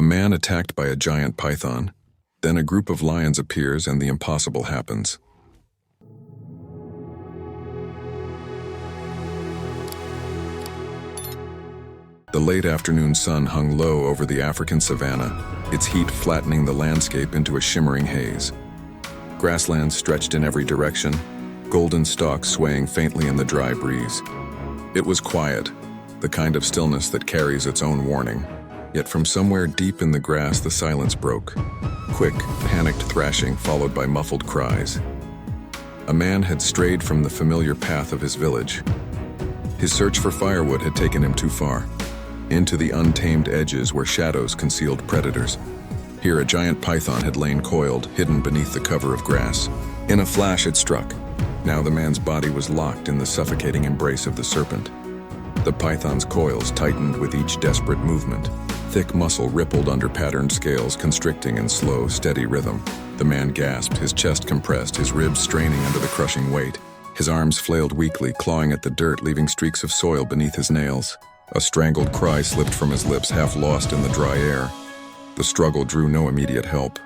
man attacked by a giant python. Then a group of lions appears and the impossible happens. The late afternoon sun hung low over the African savanna, its heat flattening the landscape into a shimmering haze. Grasslands stretched in every direction, golden stalks swaying faintly in the dry breeze. It was quiet, the kind of stillness that carries its own warning. Yet from somewhere deep in the grass, the silence broke. Quick, panicked thrashing followed by muffled cries. A man had strayed from the familiar path of his village. His search for firewood had taken him too far, into the untamed edges where shadows concealed predators. Here a giant python had lain coiled, hidden beneath the cover of grass. In a flash it struck. Now the man's body was locked in the suffocating embrace of the serpent. The python's coils tightened with each desperate movement. Thick muscle rippled under patterned scales, constricting in slow, steady rhythm. The man gasped, his chest compressed, his ribs straining under the crushing weight. His arms flailed weakly, clawing at the dirt, leaving streaks of soil beneath his nails. A strangled cry slipped from his lips, half lost in the dry air. The struggle drew no immediate help.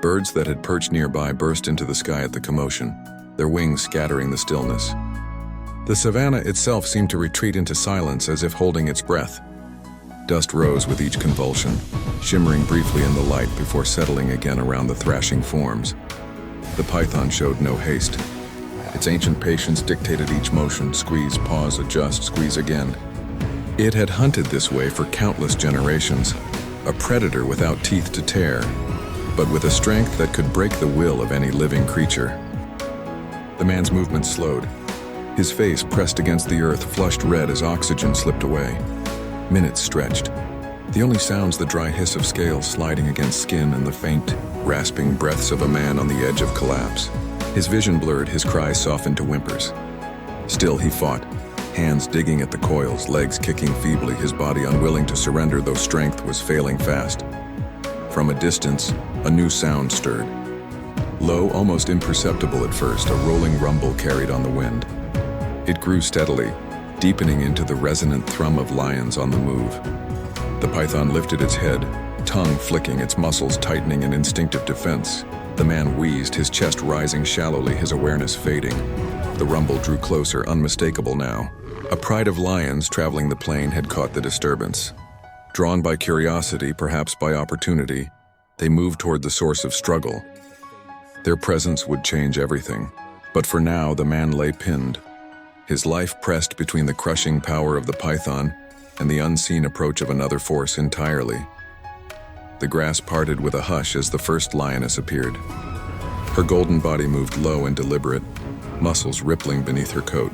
Birds that had perched nearby burst into the sky at the commotion, their wings scattering the stillness. The savanna itself seemed to retreat into silence as if holding its breath. Dust rose with each convulsion, shimmering briefly in the light before settling again around the thrashing forms. The python showed no haste. Its ancient patience dictated each motion: squeeze, pause, adjust, squeeze again. It had hunted this way for countless generations, a predator without teeth to tear, but with a strength that could break the will of any living creature. The man's movement slowed. His face pressed against the earth, flushed red as oxygen slipped away. Minutes stretched. The only sounds the dry hiss of scales sliding against skin and the faint, rasping breaths of a man on the edge of collapse. His vision blurred, his cries softened to whimpers. Still he fought, hands digging at the coils, legs kicking feebly, his body unwilling to surrender though strength was failing fast. From a distance, a new sound stirred. Low, almost imperceptible at first, a rolling rumble carried on the wind. It grew steadily, deepening into the resonant thrum of lions on the move. The python lifted its head, tongue flicking, its muscles tightening in instinctive defense. The man wheezed, his chest rising shallowly, his awareness fading. The rumble drew closer, unmistakable now. A pride of lions traveling the plain had caught the disturbance. Drawn by curiosity, perhaps by opportunity, they moved toward the source of struggle. Their presence would change everything. But for now, the man lay pinned, his life pressed between the crushing power of the python and the unseen approach of another force entirely. The grass parted with a hush as the first lioness appeared. Her golden body moved low and deliberate, muscles rippling beneath her coat.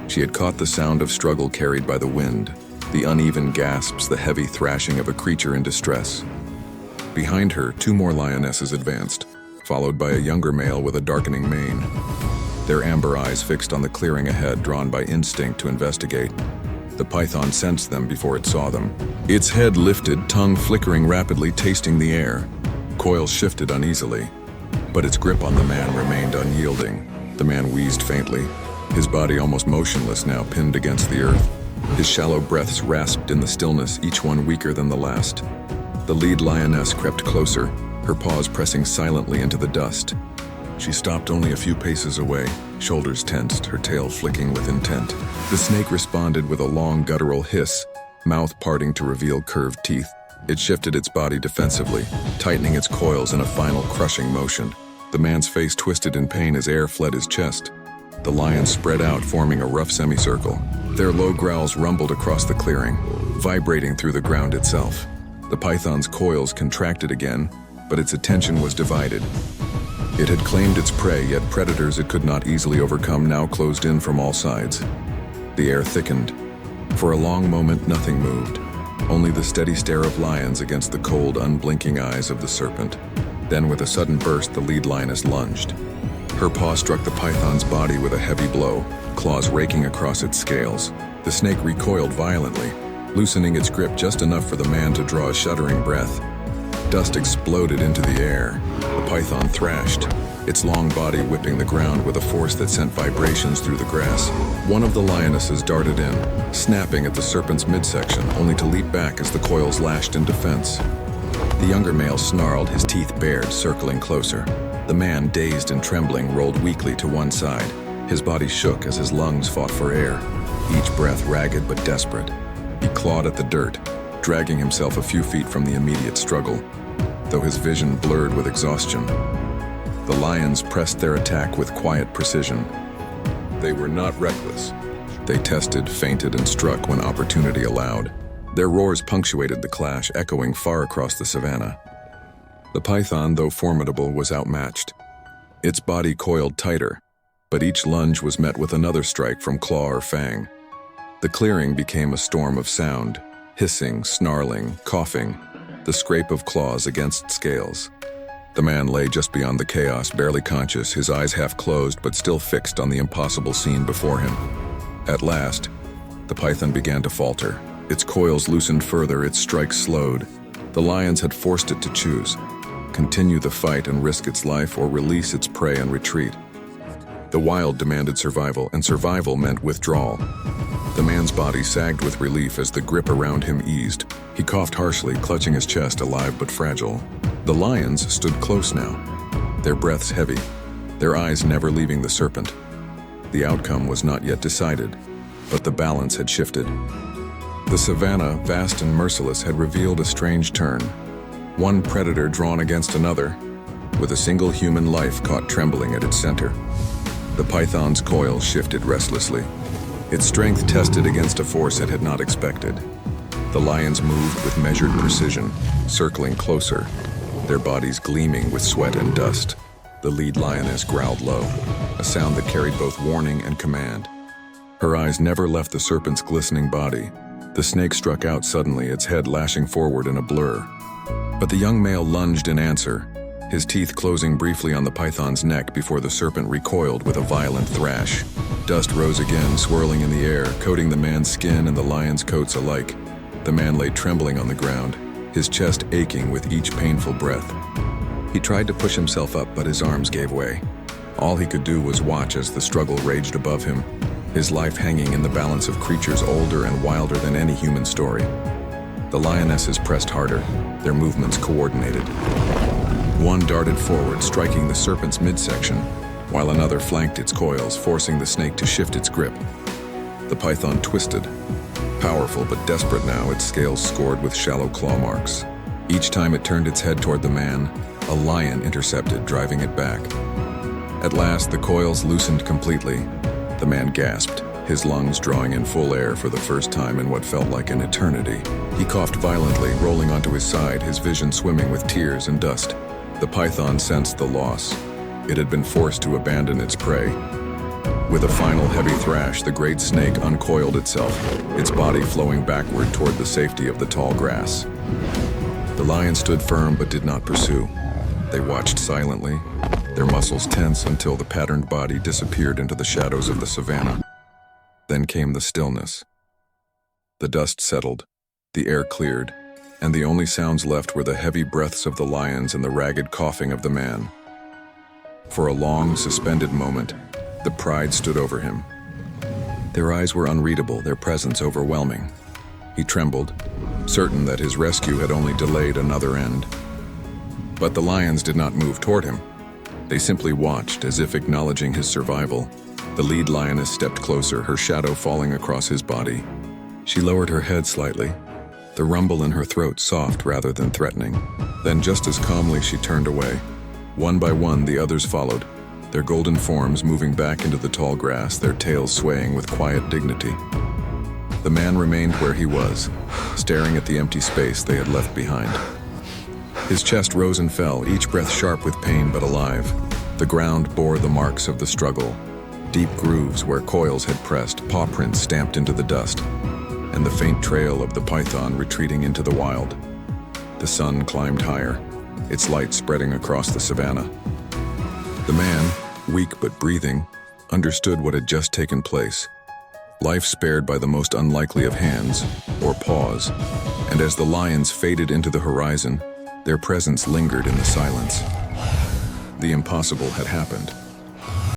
She had caught the sound of struggle carried by the wind, the uneven gasps, the heavy thrashing of a creature in distress. Behind her, two more lionesses advanced, followed by a younger male with a darkening mane. Their amber eyes fixed on the clearing ahead, drawn by instinct to investigate. The python sensed them before it saw them. Its head lifted, tongue flickering rapidly, tasting the air. Coils shifted uneasily, but its grip on the man remained unyielding. The man wheezed faintly, his body almost motionless now, pinned against the earth. His shallow breaths rasped in the stillness, each one weaker than the last. The lead lioness crept closer, her paws pressing silently into the dust. She stopped only a few paces away, shoulders tensed, her tail flicking with intent. The snake responded with a long guttural hiss, mouth parting to reveal curved teeth. It shifted its body defensively, tightening its coils in a final crushing motion. The man's face twisted in pain as air fled his chest. The lions spread out, forming a rough semicircle. Their low growls rumbled across the clearing, vibrating through the ground itself. The python's coils contracted again, but its attention was divided. It had claimed its prey, yet predators it could not easily overcome now closed in from all sides. The air thickened. For a long moment, nothing moved. Only the steady stare of lions against the cold, unblinking eyes of the serpent. Then with a sudden burst, the lead lioness lunged. Her paw struck the python's body with a heavy blow, claws raking across its scales. The snake recoiled violently, loosening its grip just enough for the man to draw a shuddering breath. Dust exploded into the air. The python thrashed, its long body whipping the ground with a force that sent vibrations through the grass. One of the lionesses darted in, snapping at the serpent's midsection, only to leap back as the coils lashed in defense. The younger male snarled, his teeth bared, circling closer. The man, dazed and trembling, rolled weakly to one side. His body shook as his lungs fought for air, each breath ragged but desperate. He clawed at the dirt, dragging himself a few feet from the immediate struggle, though his vision blurred with exhaustion. The lions pressed their attack with quiet precision. They were not reckless. They tested, feinted, and struck when opportunity allowed. Their roars punctuated the clash, echoing far across the savannah. The python, though formidable, was outmatched. Its body coiled tighter, but each lunge was met with another strike from claw or fang. The clearing became a storm of sound, hissing, snarling, coughing, the scrape of claws against scales. The man lay just beyond the chaos, barely conscious, his eyes half closed but still fixed on the impossible scene before him. At last, the python began to falter. Its coils loosened further, its strikes slowed. The lions had forced it to choose: continue the fight and risk its life, or release its prey and retreat. The wild demanded survival, and survival meant withdrawal. The man's body sagged with relief as the grip around him eased. He coughed harshly, clutching his chest, alive but fragile. The lions stood close now, their breaths heavy, their eyes never leaving the serpent. The outcome was not yet decided, but the balance had shifted. The savannah, vast and merciless, had revealed a strange turn. One predator drawn against another, with a single human life caught trembling at its center. The python's coil shifted restlessly, its strength tested against a force it had not expected. The lions moved with measured precision, circling closer, their bodies gleaming with sweat and dust. The lead lioness growled low, a sound that carried both warning and command. Her eyes never left the serpent's glistening body. The snake struck out suddenly, its head lashing forward in a blur. But the young male lunged in answer, his teeth closing briefly on the python's neck before the serpent recoiled with a violent thrash. Dust rose again, swirling in the air, coating the man's skin and the lion's coats alike. The man lay trembling on the ground, his chest aching with each painful breath. He tried to push himself up, but his arms gave way. All he could do was watch as the struggle raged above him, his life hanging in the balance of creatures older and wilder than any human story. The lionesses pressed harder, their movements coordinated. One darted forward, striking the serpent's midsection, while another flanked its coils, forcing the snake to shift its grip. The python twisted, powerful but desperate now, its scales scored with shallow claw marks. Each time it turned its head toward the man, a lion intercepted, driving it back. At last, the coils loosened completely. The man gasped, his lungs drawing in full air for the first time in what felt like an eternity. He coughed violently, rolling onto his side, his vision swimming with tears and dust. The python sensed the loss. It had been forced to abandon its prey. With a final heavy thrash, the great snake uncoiled itself, its body flowing backward toward the safety of the tall grass. The lion stood firm but did not pursue. They watched silently, their muscles tense until the patterned body disappeared into the shadows of the savannah. Then came the stillness. The dust settled, the air cleared, and the only sounds left were the heavy breaths of the lions and the ragged coughing of the man. For a long, suspended moment, the pride stood over him. Their eyes were unreadable, their presence overwhelming. He trembled, certain that his rescue had only delayed another end. But the lions did not move toward him. They simply watched, as if acknowledging his survival. The lead lioness stepped closer, her shadow falling across his body. She lowered her head slightly, the rumble in her throat soft rather than threatening. Then just as calmly she turned away. One by one, the others followed, their golden forms moving back into the tall grass, their tails swaying with quiet dignity. The man remained where he was, staring at the empty space they had left behind. His chest rose and fell, each breath sharp with pain but alive. The ground bore the marks of the struggle, deep grooves where coils had pressed, paw prints stamped into the dust, and the faint trail of the python retreating into the wild. The sun climbed higher, its light spreading across the savannah. The man, weak but breathing, understood what had just taken place. Life spared by the most unlikely of hands, or paws, and as the lions faded into the horizon, their presence lingered in the silence. The impossible had happened.